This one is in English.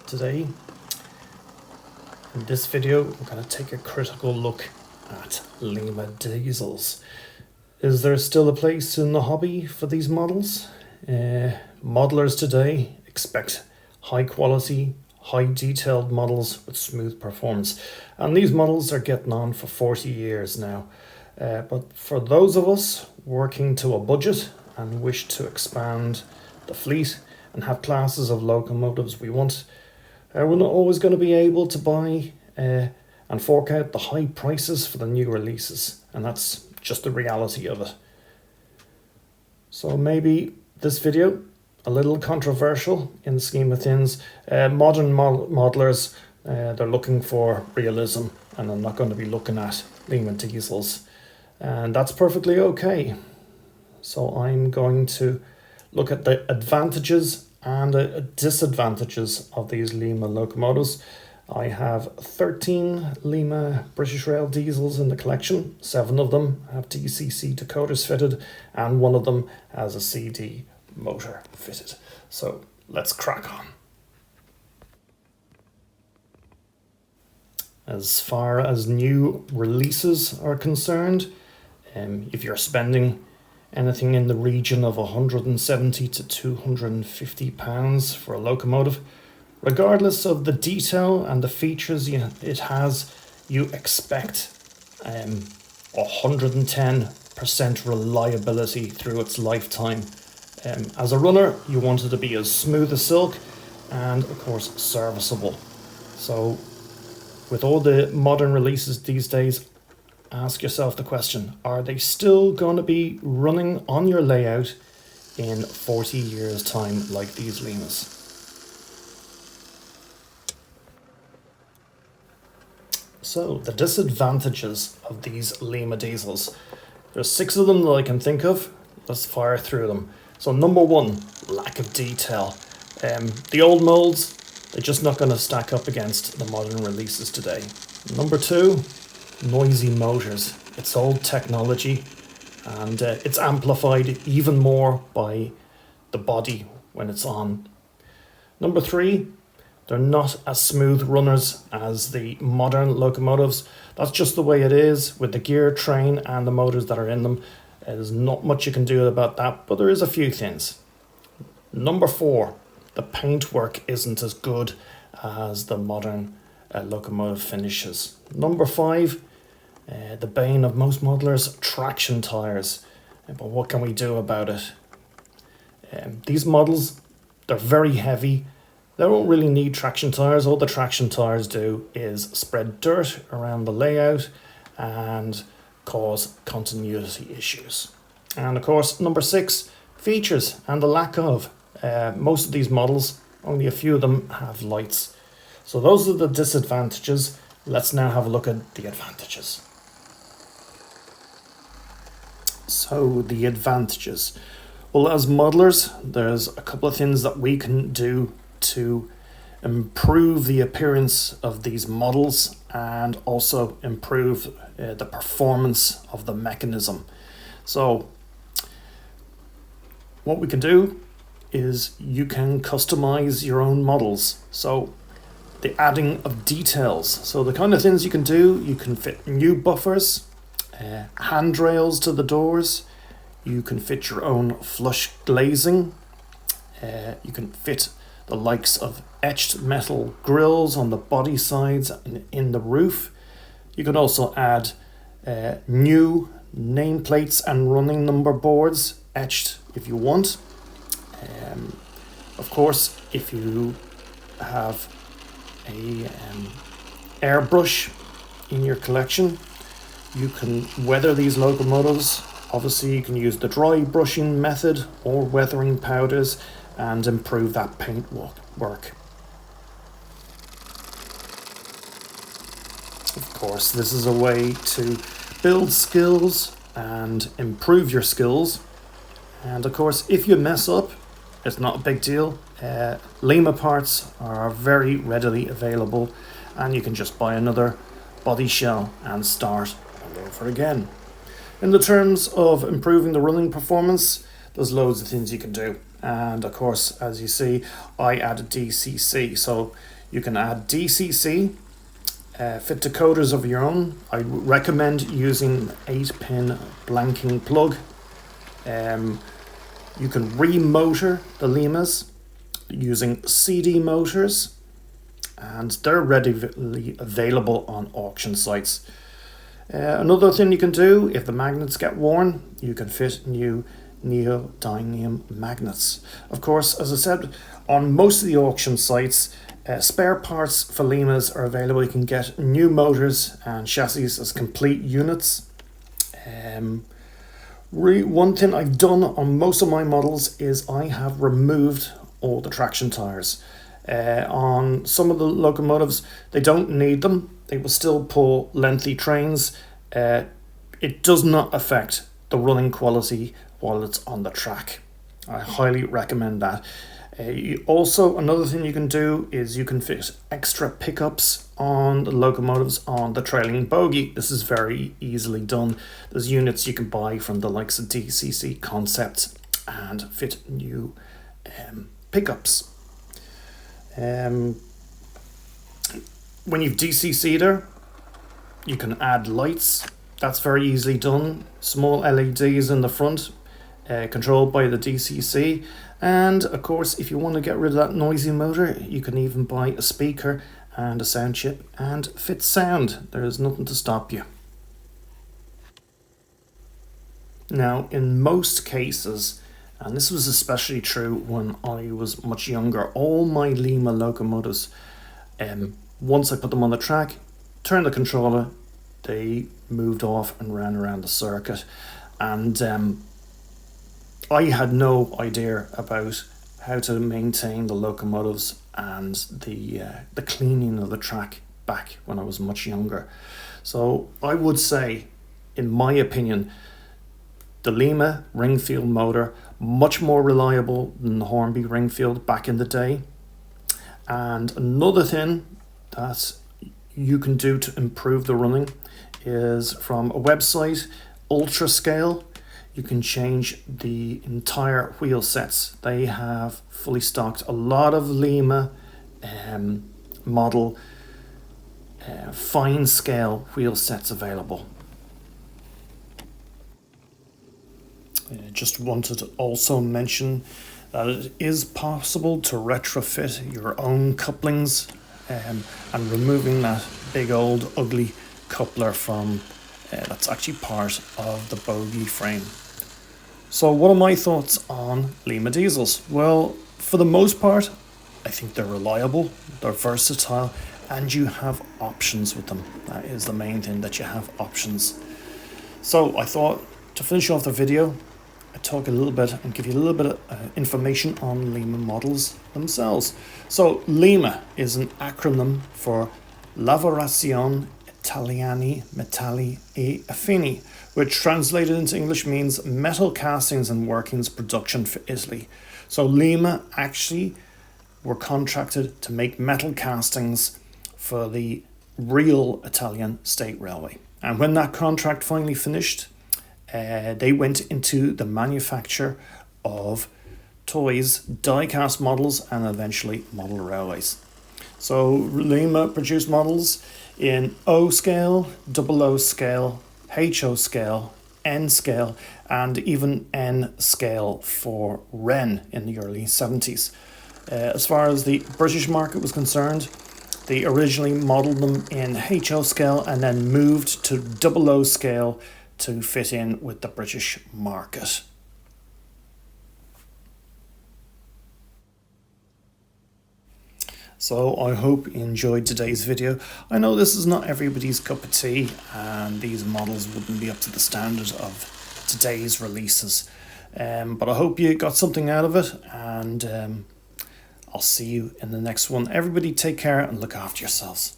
Today, in this video, we're going to take a critical look at Lima Diesels. Is there still a place in the hobby for these models? Modelers today expect high quality, high detailed models with smooth performance, and these models are getting on for 40 years now. But for those of us working to a budget and wish to expand the fleet and have classes of locomotives we want, we're not always going to be able to buy and fork out the high prices for the new releases, and that's just the reality of it. So maybe this video, a little controversial in the scheme of things. Modern modelers, they're looking for realism, and I'm not going to be looking at Lima Diesels, and that's perfectly okay. So I'm going to look at the advantages and disadvantages of these Lima locomotives. I have 13 Lima British Rail diesels in the collection. 7 of them have DCC decoders fitted, and 1 of them has a CD motor fitted. So let's crack on. As far as new releases are concerned, if you're spending anything in the region of 170 to 250 pounds for a locomotive, regardless of the detail and the features it has, you expect 110% reliability through its lifetime. As a runner, you want it to be as smooth as silk and of course serviceable. So with all the modern releases these days, ask yourself the question, are they still going to be running on your layout in 40 years time like these Limas? So the disadvantages of these Lima Diesels. There's 6 of them that I can think of. Let's fire through them. So number 1, lack of detail. The old molds, they're just not going to stack up against the modern releases today. Number 2, noisy motors. It's old technology, and it's amplified even more by the body when it's on. Number 3, they're not as smooth runners as the modern locomotives. That's just the way it is with the gear train and the motors that are in them. There's not much you can do about that, but there is a few things. Number 4, the paintwork isn't as good as the modern locomotive finishes. Number 5, the bane of most modelers, traction tires. But what can we do about it? These models, they're very heavy. They don't really need traction tires. All the traction tires do is spread dirt around the layout and cause continuity issues. And of course, number 6, features and the lack of. Most of these models, only a few of them have lights. So those are the disadvantages. Let's now have a look at the advantages. So the advantages. Well, as modelers, there's a couple of things that we can do to improve the appearance of these models and also improve the performance of the mechanism. So what we can do is you can customize your own models. So the adding of details. So the kind of things you can do, you can fit new buffers, handrails to the doors, you can fit your own flush glazing, you can fit the likes of etched metal grills on the body sides and in the roof. You can also add new nameplates and running number boards etched if you want. Of course, if you have a airbrush in your collection, you can weather these locomotives. Obviously, you can use the dry brushing method or weathering powders and improve that paint work. Of course, this is a way to build skills and improve your skills. And of course, if you mess up, it's not a big deal. Lima parts are very readily available, and you can just buy another body shell and start all over again. In the terms of improving the running performance, there's loads of things you can do. And of course, as you see, I added DCC. So You can add DCC, fit decoders of your own. I recommend using 8-pin blanking plug. You can remotor the Limas using CD motors, and they're readily available on auction sites. Another thing you can do, if the magnets get worn, you can fit new neodymium magnets. Of course, as I said, on most of the auction sites, spare parts for Limas are available. You can get new motors and chassis as complete units. One thing I've done on most of my models is I have removed all the traction tires. On some of the locomotives, they don't need them. They will still pull lengthy trains. It does not affect the running quality while it's on the track. I highly recommend that. Also, another thing you can do is you can fit extra pickups on the locomotives on the trailing bogie. This is very easily done. There's units you can buy from the likes of DCC Concepts and fit new pickups. When you've DCC'd her, you can add lights. That's very easily done. Small LEDs in the front, controlled by the DCC. And of course, if you want to get rid of that noisy motor, you can even buy a speaker and a sound chip and fit sound. There is nothing to stop you. Now, in most cases, and this was especially true when I was much younger, all my Lima locomotives, once I put them on the track, turned the controller, they moved off and ran around the circuit. And I had no idea about how to maintain the locomotives and the cleaning of the track back when I was much younger. So I would say, in my opinion, the Lima Ringfield motor, much more reliable than the Hornby Ringfield back in the day. And another thing that you can do to improve the running is from a website, Ultrascale. You can change the entire wheel sets. They have fully stocked a lot of Lima model fine scale wheel sets available. Just wanted to also mention that it is possible to retrofit your own couplings and removing that big old ugly coupler from that's actually part of the bogie frame. So what are my thoughts on Lima Diesels? Well, for the most part, I think they're reliable, they're versatile, and you have options with them. That is the main thing, that you have options. So I thought to finish off the video, I'd talk a little bit and give you a little bit of information on Lima models themselves. So Lima is an acronym for Lavorazione Italiani Metalli e Affini, which translated into English means metal castings and workings production for Italy. So Lima actually were contracted to make metal castings for the real Italian state railway. And when that contract finally finished, they went into the manufacture of toys, die-cast models, and eventually model railways. So Lima produced models in O scale, double O scale, HO scale, N scale, and even N scale for Ren in the early 70s. As far as the British market was concerned, they originally modelled them in HO scale and then moved to double O scale to fit in with the British market. So I hope you enjoyed today's video. I know this is not everybody's cup of tea, and these models wouldn't be up to the standard of today's releases. But I hope you got something out of it, and I'll see you in the next one. Everybody take care and look after yourselves.